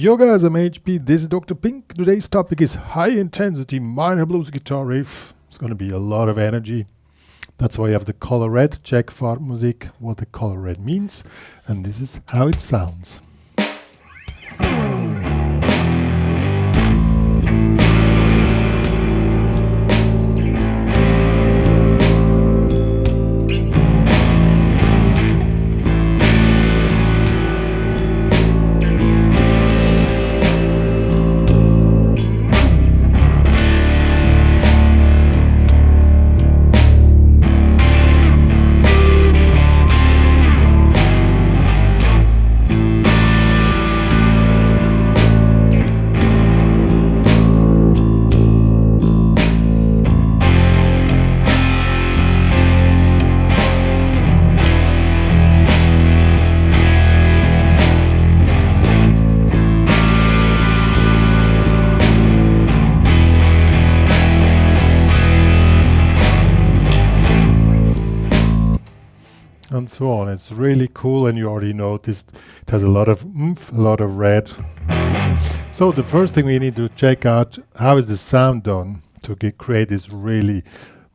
Yo guys, I'm HP, this is Dr. Pink. Today's topic is high intensity minor blues guitar riff. It's going to be a lot of energy. That's why I have the color red. Check Fartmusik what the color red means. And this is how it sounds. And so on. It's really cool, and you already noticed it has a lot of oomph, a lot of red. So the first thing we need to check out, how is the sound done to create this really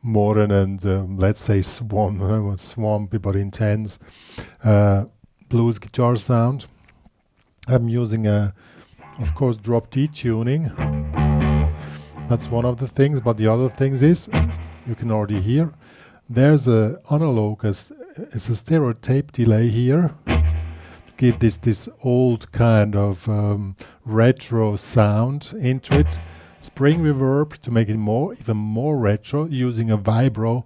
modern and let's say swampy but intense blues guitar sound. I'm using of course drop D tuning. That's one of the things, but the other things is you can already hear there's a analog, it's a stereo tape delay here to give this old kind of retro sound into it. Spring reverb to make it even more retro, using a Vibro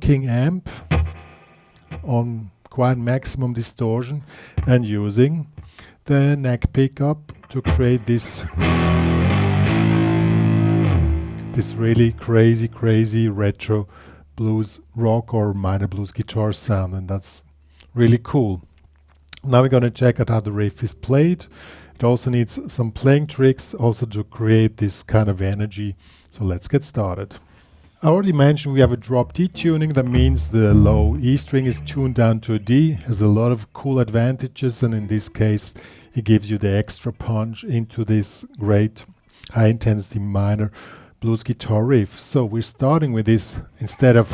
King amp on quite maximum distortion, and using the neck pickup to create this really crazy retro blues rock or minor blues guitar sound, and that's really cool. Now we're going to check out how the riff is played. It also needs some playing tricks also to create this kind of energy. So let's get started. I already mentioned we have a drop D tuning. That means the low E string is tuned down to a D. Has a lot of cool advantages, and in this case it gives you the extra punch into this great high intensity minor blues guitar riff. So we're starting with this instead of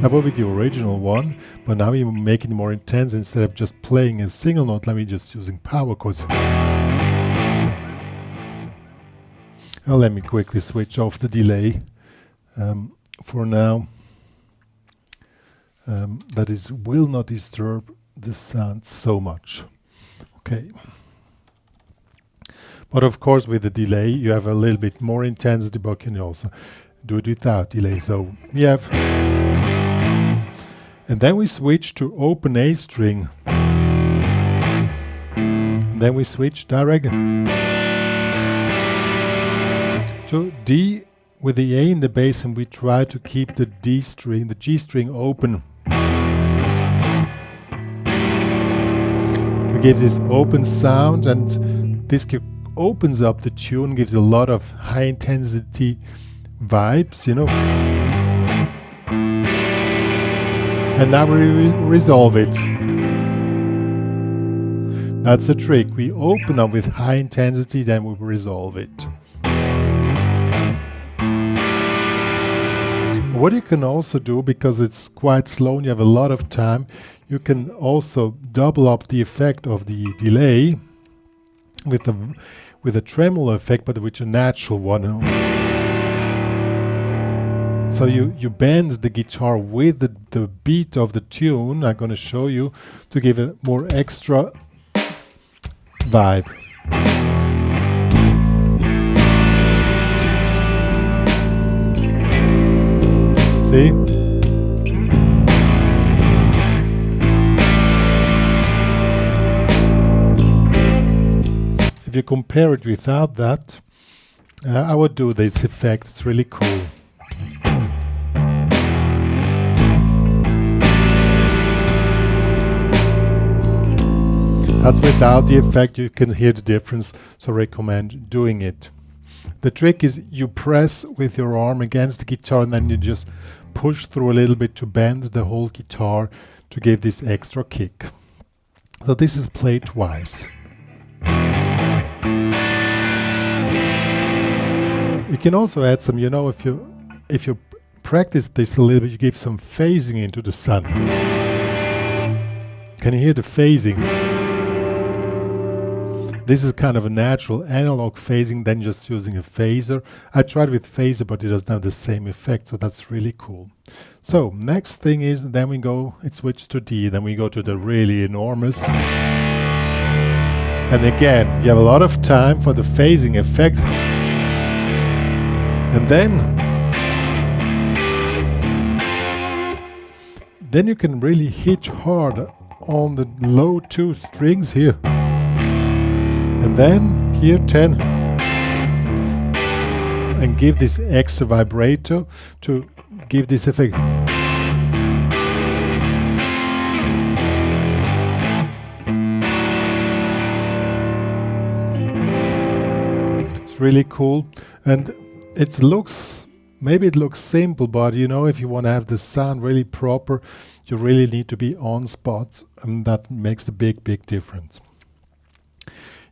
that will be the original one, but now we make it more intense. Instead of just playing a single note, let me just using power chords. Now let me quickly switch off the delay for now. That is will not disturb the sound so much. Okay. But of course with the delay you have a little bit more intensity, but you can also do it without delay. So we have, and then we switch to open A string, and then we switch direct to D with the A in the bass, and we try to keep the G string open to give this open sound, and this opens up the tune, gives a lot of high intensity vibes, you know. And now we resolve it. That's the trick. We open up with high intensity, then we resolve it. What you can also do, because it's quite slow and you have a lot of time, you can also double up the effect of the delay with a tremolo effect, but with a natural one. So you bend the guitar with the beat of the tune. I'm going to show you to give a more extra vibe. See? If you compare it without that, I would do this effect. It's really cool. That's without the effect. You can hear the difference, so I recommend doing it. The trick is you press with your arm against the guitar and then you just push through a little bit to bend the whole guitar to give this extra kick. So this is played twice. You can also add some, you know, if you practice this a little bit, you give some phasing into the sound. Can you hear the phasing? This is kind of a natural analog phasing than just using a phaser. I tried with phaser, but it doesn't have the same effect, so that's really cool. So next thing is, then we go, it switches to D, then we go to the really enormous. And again, you have a lot of time for the phasing effect. And then you can really hit hard on the low 2 strings here. And then here 10. And give this extra vibrato to give this effect. It's really cool. And it looks, maybe it looks simple, but you know, if you want to have the sound really proper, you really need to be on spot, and that makes a big difference.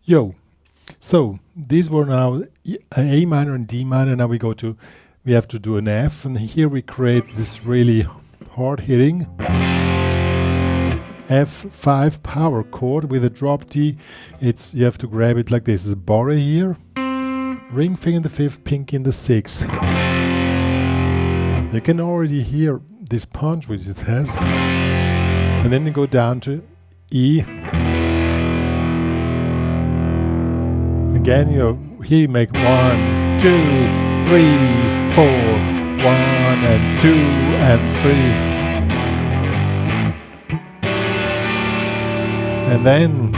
Yo, so these were now A minor and D minor. Now we have to do an F, and here we create this really hard hitting F5 power chord with a drop D. You have to grab it like this. It's a bar here. Ring finger in the 5th, pinky in the 6th. You can already hear this punch which it has. And then you go down to E. Again, here you make 1, 2, 3, 4, 1 and 2 and 3. And then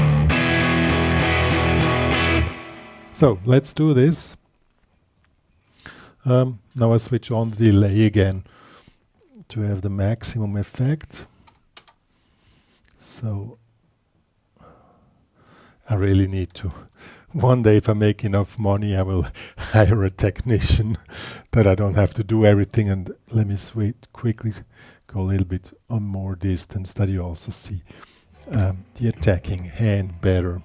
so let's do this. Now I switch on the delay again to have the maximum effect. So I really need to. One day if I make enough money, I will hire a technician that I don't have to do everything. And let me quickly go a little bit on more distance that you also see the attacking hand better.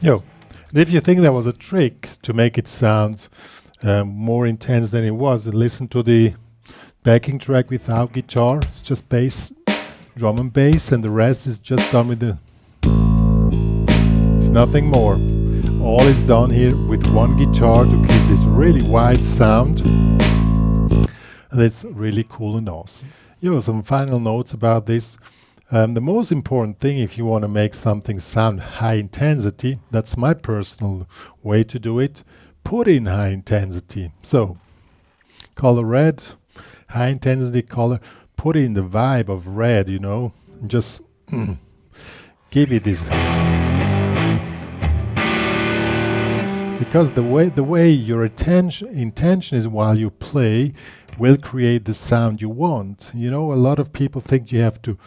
Yo, if you think that was a trick to make it sound more intense than it was, listen to the backing track without guitar. It's just bass, drum and bass, and the rest is just done with the... It's nothing more. All is done here with one guitar to keep this really wide sound. And it's really cool and awesome. Yo, some final notes about this. The most important thing, if you want to make something sound high intensity, that's my personal way to do it, put in high intensity. So, color red, high intensity color, put in the vibe of red, you know, and just give it this. Because the way your intention is while you play will create the sound you want. You know, a lot of people think you have to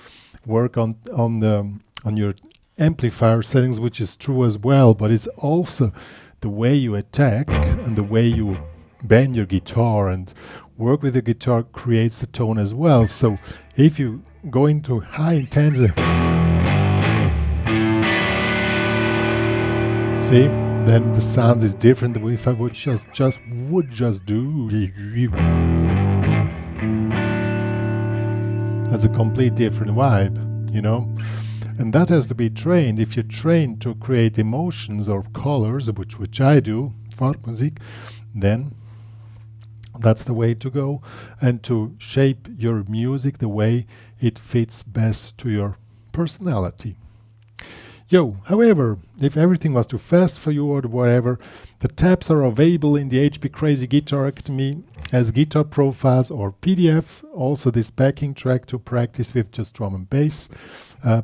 work on your amplifier settings, which is true as well, but it's also the way you attack and the way you bend your guitar and work with the guitar creates the tone as well. So if you go into high intensity, see, then the sound is different. If I would just do, that's a complete different vibe, you know. And that has to be trained. If you're trained to create emotions or colors, which I do, Farbmusik, then that's the way to go, and to shape your music the way it fits best to your personality. However, if everything was too fast for you or whatever, the tabs are available in the HPCrazy Guitar Academy as guitar profiles or PDF. Also this backing track to practice with just drum and bass.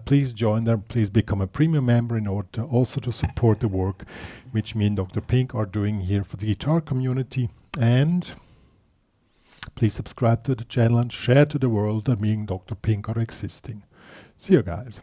Please join them. Please become a premium member in order to also to support the work which me and Dr. Pink are doing here for the guitar community. And please subscribe to the channel and share to the world that me and Dr. Pink are existing. See you guys.